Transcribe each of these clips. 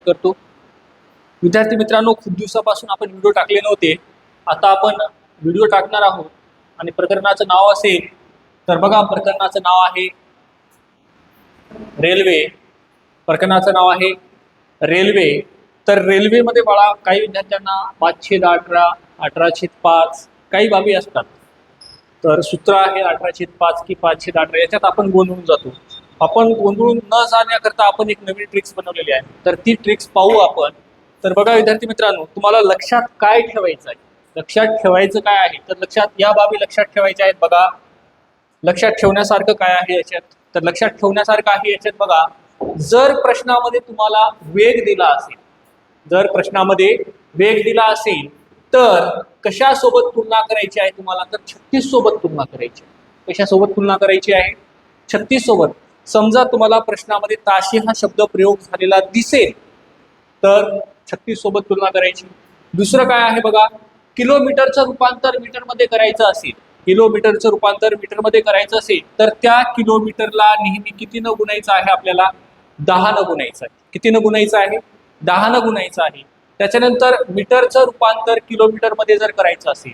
करतो। विद्यार्थी मित्रांनो, खूप दिवसापासून आपण व्हिडिओ टाकले नव्हते, आता आपण व्हिडिओ टाकणार आहोत आणि प्रकरणाचं नाव असेल तर बघा, प्रकरणाचं नाव आहे रेल्वे। प्रकरणाचं नाव आहे रेल्वे। तर रेल्वेमध्ये बाळा काही विद्यार्थ्यांना 518, 18/5 काही बाबी असतात। तर सूत्र आहे 18/5 की 518, याच्यात आपण गोंधळून जातो। आपण गोंधळून न जाण्याकरता आपण एक नवीन ट्रिक्स बनवलेली आहे, तर ती ट्रिक्स पाहू आपण। तर बघा विद्यार्थी मित्रांनो, तुम्हाला लक्षात काय ठेवायचं आहे, लक्षात ठेवायचं काय आहे, तर लक्षात या बाबी लक्षात ठेवायच्या आहेत। बघा लक्षात ठेवण्यासारखं काय आहे याच्यात, तर लक्षात ठेवण्यासारखं आहे याच्यात बघा, जर प्रश्नामध्ये तुम्हाला वेग दिला असेल, जर प्रश्नामध्ये वेग दिला असेल तर कशासोबत तुलना करायची आहे तुम्हाला, तर 36 सोबत तुलना करायची आहे। कशासोबत तुलना करायची आहे, 36 सोबत। समजा तुम्हाला प्रश्नामध्ये ताशी हा शब्द प्रयोग झालेला दिसेल तर 36 सोबत तुलना करायची। दुसरं काय आहे बघा, किलोमीटरचं रूपांतर मीटरमध्ये करायचं असेल, किलोमीटरचं रूपांतर मीटरमध्ये करायचं असेल तर त्या किलोमीटरला नेहमी कितीनं गुणायचं आहे, आपल्याला 10 गुणायचं आहे। कितीनं गुणायचं आहे, 10 गुणायचं आहे। त्याच्यानंतर मीटरचं रूपांतर किलोमीटरमध्ये जर करायचं असेल,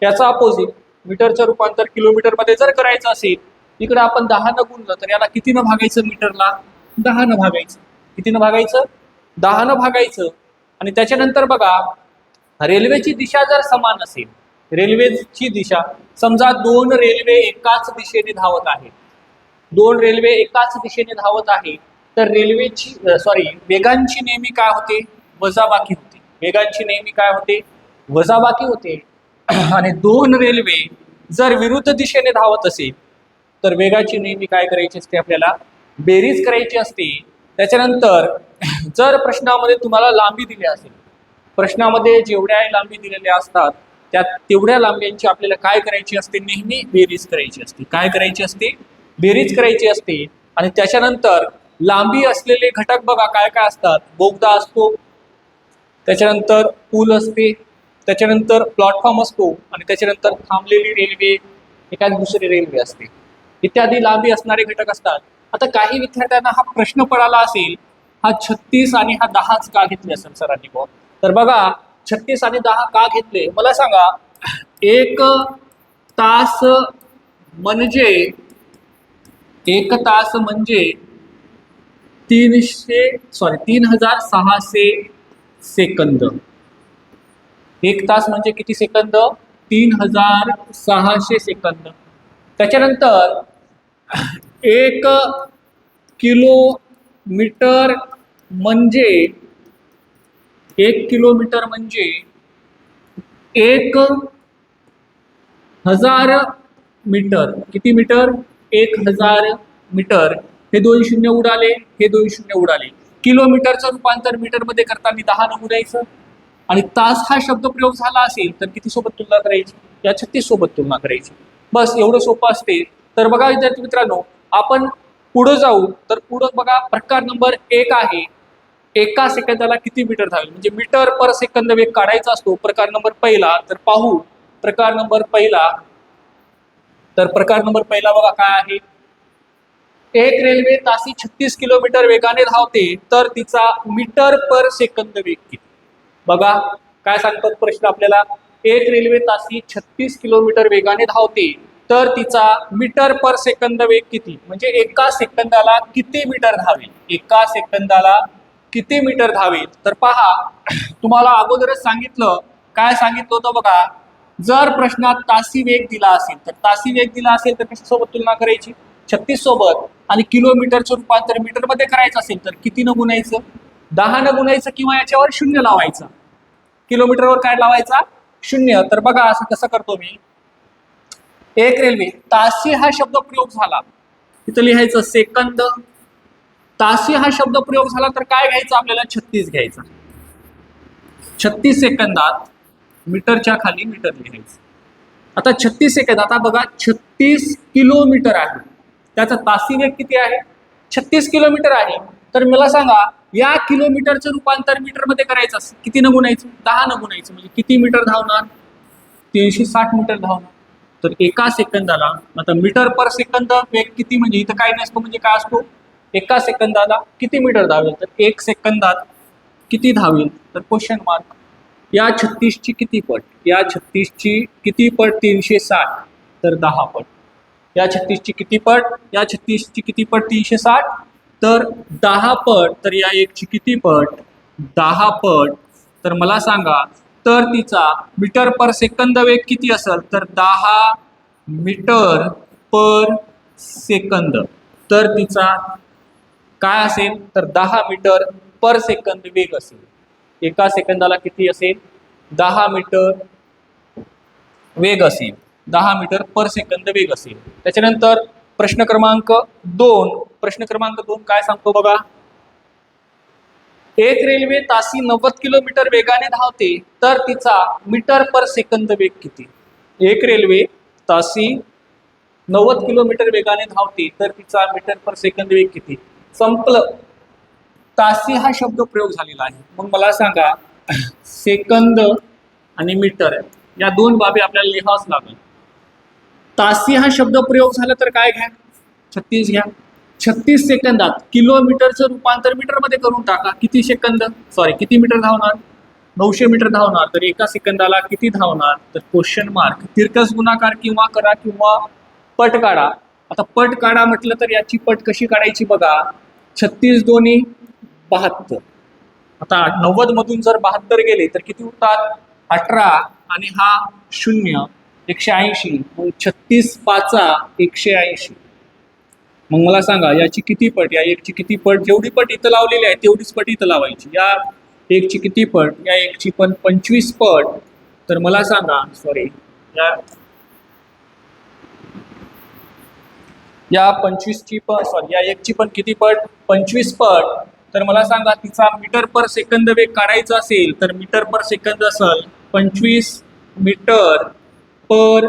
त्याचा अपोजिट मीटरचं रूपांतर किलोमीटरमध्ये जर करायचं असेल, इकडे आपण 10 गुणलं तर याला कितीनं भागायचं, मीटरला 10 भागायचं। कितीनं भागायचं, 10 भागायचं। आणि त्याच्यानंतर बघा, रेल्वेची दिशा जर समान असेल, रेल्वेची दिशा समजा दोन रेल्वे एकाच दिशेने धावत आहेत, दोन रेल्वे एकाच दिशेने धावत आहे, तर रेल्वेची वेगांची नेहमी काय होते, वजाबाकी होते। वेगांची नेहमी काय होते, वजाबाकी होते। आणि दोन रेल्वे जर विरुद्ध दिशेने धावत असेल तर वेगाची नेहमी काय करायची असते, आपल्याला बेरीज करायची असते। त्याच्यानंतर जर प्रश्नामध्ये तुम्हाला लांबी दिली असेल, प्रश्नामध्ये जेवढ्या लांबी दिलेल्या असतात त्या तेवढ्या लांब्यांची आपल्याला काय करायची असते, नेहमी बेरीज करायची असते। काय करायची असते, बेरीज करायची असते। आणि त्याच्यानंतर लांबी असलेले घटक बघा काय काय असतात, बोगदा असतो, त्याच्यानंतर पूल असते, त्याच्यानंतर प्लॅटफॉर्म असतो, आणि त्याच्यानंतर थांबलेली रेल्वे, एखादी दुसरी रेल्वे असते, इत्यादी लांबी असणारे घटक असतात। आता काही विद्यार्थ्यांना हा प्रश्न पडाला असेल, हा 36 आणि हा 10 का घेतले असेल सरांनी, तर बघा 36 आणि 10 का घेतले मला सांगा। एक तास म्हणजे 3600 सेकंद। एक तास म्हणजे किती सेकंद, 3600 सेकंद। त्याच्यानंतर 1 किलोमीटर म्हणजे 1 किलोमीटर म्हणजे 1000 मीटर। किती मीटर, 1000 मीटर। हे 2 शून्य उडाले, हे 2 शून्य उडाले। किलोमीटरचं रूपांतर मीटरमध्ये करताना 10 गुणायचं। आणि तास हा शब्द प्रयोग झाला असेल तर किती सोबत तुलना करायची, या 36 सोबत तुलना करायची। बस एवढं सोपं असते। तर बघा विद्यार्थी मित्रांनो, आपण पुढे जाऊ, तर पुढे बघा प्रकार नंबर 1 आहे, एका सेकंदाला किती मीटर धावेल, म्हणजे मीटर पर सेकंद वेग काढायचा असतो प्रकार नंबर पहिला। तर पाहू प्रकार नंबर पहिला। तर प्रकार नंबर पहिला बघा काय आहे, एक रेल्वे तासी 36 किलोमीटर वेगाने धावते तर तिचा मीटर पर सेकंद वेग किती। बघा काय सांगतात प्रश्न आपल्याला, एक रेल्वे तासी 36 किलोमीटर वेगाने धावते तर तिचा मीटर पर सेकंद वेग किती, म्हणजे एका सेकंदाला किती मीटर धावेल, एका सेकंदाला किती मीटर धावेल। तर पहा, तुम्हाला अगोदरच सांगितलं, काय सांगितलं होतं बघा, जर प्रश्नात तासी वेग दिला असेल तर तासी वेग दिला असेल तर कशासोबत तुलना करायची, 36 सोबत। आणि किलोमीटरचं रूपांतर मीटरमध्ये करायचं असेल तर कितीनं गुणायचं, 10 गुणायचं, किंवा याच्यावर 0 लावायचा। किलोमीटरवर काय लावायचा, 0। तर बघा असं कसं करतो मी, एक रेल्वे, तासी हा शब्द प्रयोग झाला, इथं लिहायचं सेकंद। तासी हा शब्द प्रयोग झाला तर काय घ्यायचं आपल्याला, 36 घ्यायचा। 36 सेकंदात मीटरच्या खाली मीटर लिहायचं। आता 36 सेकंद, आता बघा 36 किलोमीटर आहे, त्याचा तासी वेग किती आहे, 36 किलोमीटर आहे। तर मला सांगा, या किलोमीटरचं रूपांतर मीटरमध्ये करायचं असेल कितीनं गुणायचं, 10 गुणायचं, म्हणजे किती मीटर धावणार, 360 मीटर धावणार। तर एका सेकंदाला, आता मीटर पर सेकंद वेग किती, म्हणजे इथं काय नसतो, म्हणजे काय असतो, एका सेकंदाला किती मीटर धावेल, तर 1 सेकंदात किती धावेल तर क्वेश्चन मार्क. या 36ची किती पट, या 36ची किती पट 360 तर 10 पट. या 36ची किती पट, या 36ची किती पट 360 तर 10 पट. तर या एकची किती पट 10 पट. तर मला सांगा तर तिचा मीटर पर सेकंद वेग किती असेल तर 10 मीटर पर सेकंद. तर तिचा काय असेल तर 10 मीटर पर सेकंद वेग असेल. एका सेकंदाला किती असेल 10 मीटर वेग असेल, 10 मीटर पर सेकंद वेग असेल. त्याच्यानंतर प्रश्न क्रमांक 2, प्रश्न क्रमांक 2 काय सांगतो बघा. एक रेल्वे तासी 90 किलोमीटर वेगाने धावते तर तिचा मीटर पर सेकंद वेग किती. एक रेल्वे तासी 90 किलोमीटर वेगाने धावते तर तिचा मीटर पर सेकंद वेग किती. संपलं. तासी हा शब्द प्रयोग झालेला आहे. मग मला सांगा सेकंद आणि मीटर या दोन बाबी आपल्याला लिहावंच लागेल. तासी हा शब्द प्रयोग झाला तर काय घ्या 36 घ्या. 36 सेकंदात किलोमीटरचं रूपांतर मीटरमध्ये करून टाका. किती सेकंद किती मीटर धावणार 900 मीटर धावणार. तर एका सेकंदाला किती धावणार तर क्वेश्चन मार्क. तिरकस गुणाकार किंवा करा किंवा पट काढा. आता पट काढा म्हटलं तर याची पट कशी काढायची बघा. 36 दोन्ही 72. आता 90 मधून जर 72 गेले तर किती होतात 18 आणि हा 0 180. मग 36 पाचा 180. मग मला सांगा याची किती पट, या एकची किती पट. जेवढी पट इथं लावलेली आहे तेवढीच पट इथं लावायची. या एकची किती पट, या एकची पण 25 पट. तर मला सांगा या 25ची पण या एकची पण किती पट 25 पट. तर मला सांगा तिचा मीटर पर सेकंद वेग काढायचा असेल तर मीटर पर सेकंद असेल 25 मीटर पर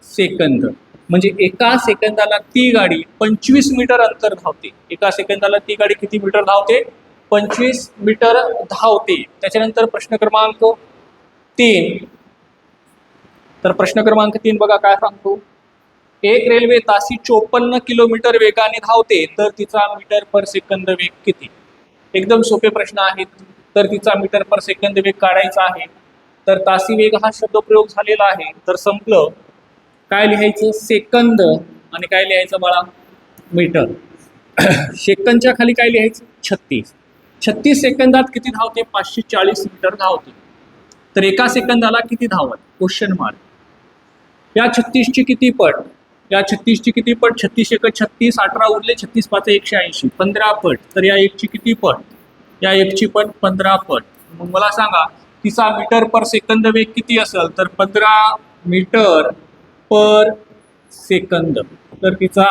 सेकंद. म्हणजे एका सेकंदाला ती गाडी 25 मीटर अंतर धावते. एका सेकंदाला ती गाडी किती मीटर धावते 25 मीटर धावते. त्याच्यानंतर प्रश्न क्रमांक 3. तर प्रश्न क्रमांक 3 बघा काय सांगतो. एक रेल्वे तासी 54 किलोमीटर वेगाने धावते तर तिचा मीटर पर सेकंद वेग किती. एकदम सोपे प्रश्न आहेत. तर तिचा मीटर पर सेकंद वेग काढायचा आहे. तर तासी वेग हा शब्द प्रयोग झालेला आहे. तर संपलं. काय लिहायचं सेकंद आणि काय लिहायचं बाळा मीटर. सेकंदच्या खाली काय लिहायचं 36. 36 सेकंदात किती धावते 540 मीटर धावते. तर एका सेकंदाला किती धावत क्वेश्चन मार्क. या 36ची किती पट, या 36ची किती पट 36 एक 36 18 उरले 36 पाच 180 15 पट. तर या एकची किती पट, या एकची पण 15 पट. मग मला सांगा तिचा मीटर पर सेकंद वेग किती असेल तर 15 मीटर पर सेकंद. तर तिचा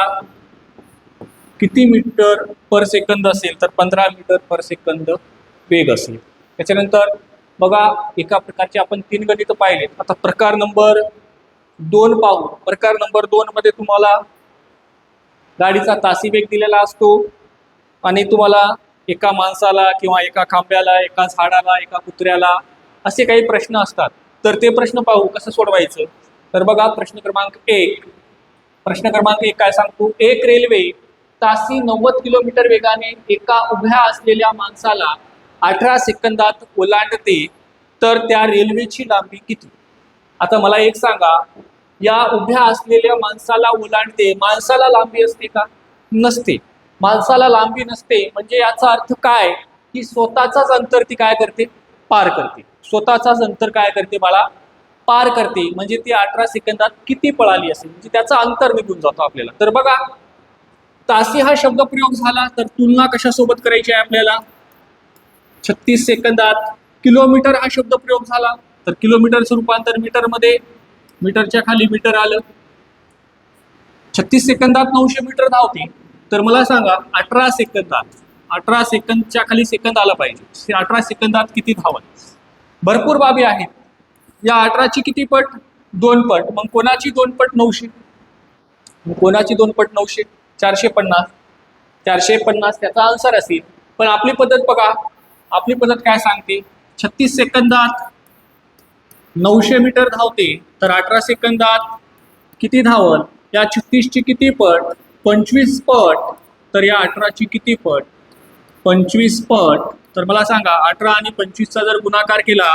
किती मीटर पर सेकंद असेल तर 15 मीटर पर सेकंद वेग असेल. त्याच्यानंतर बघा एका प्रकारचे आपण 3 गणित पाहिलेत. आता प्रकार नंबर 2 पाहू. प्रकार नंबर 2 मध्ये तुम्हाला गाडीचा तासी वेग दिलेला असतो आणि तुम्हाला एका माणसाला किंवा एका खांब्याला, एका झाडाला, एका कुत्र्याला असे काही प्रश्न असतात. तर ते प्रश्न पाहू कसं सोडवायचं. तर बघा प्रश्न क्रमांक 1. प्रश्न क्रमांक 1 काय सांगतो. एक रेल्वे तासी 90 किलोमीटर वेगाने एका उभ्या असलेल्या माणसाला 18 सेकंदात ओलांडते तर त्या रेल्वेची लांबी किती. आता मला एक सांगा या उभ्या असलेल्या माणसाला ओलांडते. माणसाला लांबी असते का नसते. माणसाला लांबी नसते म्हणजे याचा अर्थ काय की स्वतःचाच अंतर ती काय करते पार करते. स्वतःचाच अंतर काय करते मला पार करते. म्हणजे ती 18 सेकंदात किती पळाली असेल म्हणजे त्याचा अंतर निघून जातो आपल्याला. तर बघा तासी हा शब्द प्रयोग झाला तर तुलना कशासोबत करायची आहे आपल्याला 36 सेकंदात. किलोमीटर हा शब्द प्रयोग झाला तर किलोमीटरचं रूपांतर मीटरमध्ये, मीटरच्या खाली मीटर आलं. 36 सेकंदात 900 मीटर धावते. तर मला सांगा 18 सेकंदात, 18 सेकंदच्या खाली सेकंद आला पाहिजे. 18 सेकंदात किती धावत. भरपूर बाबी आहेत. या 18ची किती पट 2 पट. मग कोणाची 2 पट 900. कोणाची 2 पट 900 450. 450 त्याचा आन्सर असेल. पण आपली पद्धत बघा. आपली पद्धत काय सांगते 36 सेकंदात 900 मीटर धावते तर 18 सेकंदात किती धावल. या 36ची किती पट 25 पट. तर या 18ची किती पट 25 पट. तर मला सांगा 18 आणि 25चा जर गुणाकार केला,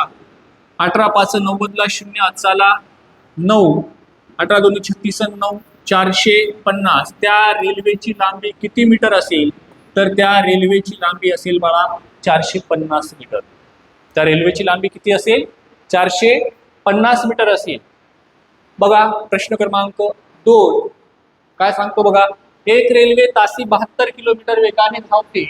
18 5 90ला 0 हातचाला 9, 18 2 36 9 450. त्या रेल्वेची लांबी किती मीटर असेल? तर त्या रेल्वेची लांबी असेल बाळा 450 मीटर. त्या रेल्वेची लांबी किती असेल? 450 मीटर असेल. बघा प्रश्न क्रमांक 2 काय सांगतो बघा. एक रेल्वे तासी 72 किलोमीटर वेगाने धावते.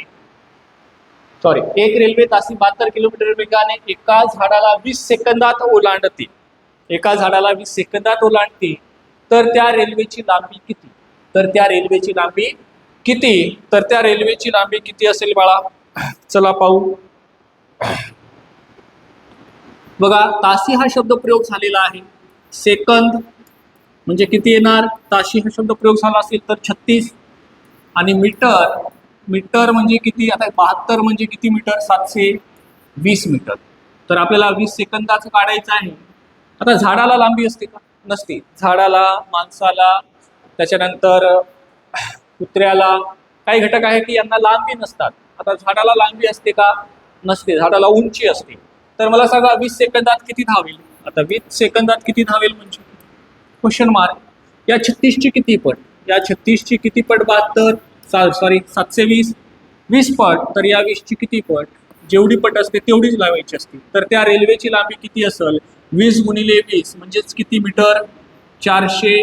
एक रेल्वे तासी 72 किलोमीटर वेगाने एका झाडाला 20 सेकंदात ओलांडते. एका झाडाला 20 सेकंदात ओलांडते. तर त्या रेल्वेची लांबी किती? तर त्या रेल्वेची लांबी किती? तर त्या रेल्वेची लांबी किती असेल बाळा? चला पाहू. बघा तासी हा शब्द प्रयोग झालेला आहे. सेकंद म्हणजे किती येणार? ताशी हा शब्द प्रयोग झाला असेल तर 36. आणि मीटर, मीटर म्हणजे किती? आता 72 म्हणजे किती मीटर? 720 मीटर. तर आपल्याला 20 सेकंदाचं काढायचं आहे. आता झाडाला लांबी असते का? नसते. झाडाला, माणसाला, त्याच्यानंतर कुत्र्याला काही घटक आहे की यांना लांबी नसतात. आता झाडाला लांबी असते का? नसते. झाडाला उंची असते. तर मला सांगा 20 सेकंदात किती धावेल? आता 20 सेकंदात किती धावेल म्हणजे क्वेश्चन मार्क. या 36ची किती पट? या 36ची किती पट? 72 720 20 पट. तर या 20ची किती पट? जेवढी पट असते तेवढीच लावायची असते. तर त्या रेल्वेची लांबी किती असेल? 20 गुणिले 20 म्हणजेच किती मीटर? 400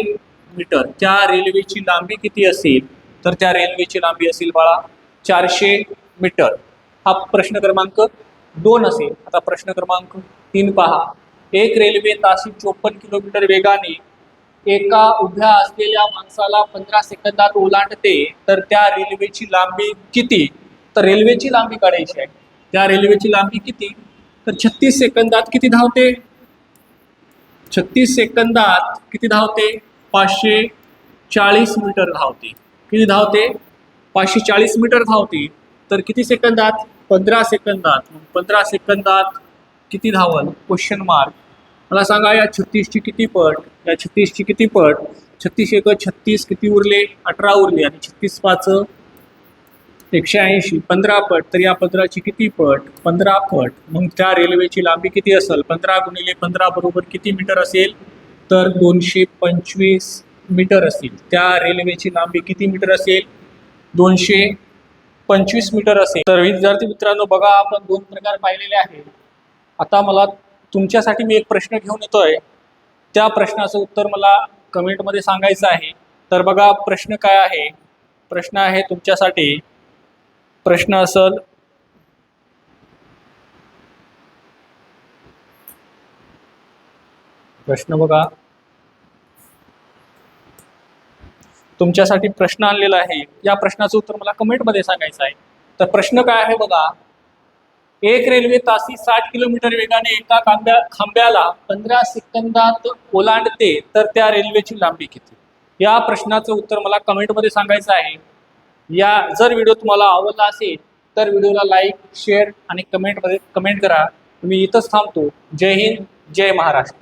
मीटर. त्या रेल्वेची लांबी किती असेल? तर त्या रेल्वेची लांबी असेल बाळा 400 मीटर. हा प्रश्न क्रमांक 2 असेल. आता प्रश्न क्रमांक 3 पहा. एक रेल्वे ताशी 54 किलोमीटर वेगाने एका उभ्या असलेल्या माणसाला 15 सेकंदात ओलांडते. तर त्या रेल्वेची लांबी किती? तर रेल्वेची लांबी काढायची आहे. त्या रेल्वेची लांबी किती? तर 36 सेकंदात किती धावते? 36 सेकंदात किती धावते? 540 मीटर धावते. किती धावते? 540 मीटर धावते. तर किती सेकंदात? 15 सेकंदात. 15 सेकंदात किती धावल? Question mark. मला सांगा या 36ची किती पट? या 36ची किती पट? 36 एक 36 किती उरले? 18 उरले. आणि 36 5 180 15 पट. तर या 15ची किती पट? 15 पट. मग त्या रेल्वेची लांबी किती असेल? 15 गुणिले 15 बरोबर किती मीटर असेल? तर 225 मीटर असेल. त्या रेल्वेची लांबी किती मीटर असेल? 225 मीटर असेल. तर विद्यार्थी मित्रांनो बघा आपण 2 प्रकार पाहिलेले आहेत. आता मला तुमच्यासाठी मी एक प्रश्न घेऊन येतोय. त्या प्रश्नाचं उत्तर मला कमेंटमध्ये सांगायचं आहे. तर बघा प्रश्न काय आहे? प्रश्न आहे तुमच्यासाठी. प्रश्न असेल प्रश्न बघा तुमच्यासाठी प्रश्न आणलेला आहे. या प्रश्नाचं उत्तर मला कमेंटमध्ये सांगायचं आहे. तर प्रश्न काय आहे बघा. एक रेल्वे तासी 60 किलोमीटर वेगाने एका खांब्याला 15 सेकंदात ओलांडते. तर त्या रेल्वेची लांबी किती? या प्रश्नाचं उत्तर मला कमेंटमध्ये सांगायचं आहे. या जर व्हिडिओ तुम्हाला आवडला असेल तर व्हिडिओला लाईक, शेअर आणि कमेंटमध्ये कमेंट करा. मी इथंच थांबतो. जय हिंद, जय महाराष्ट्र.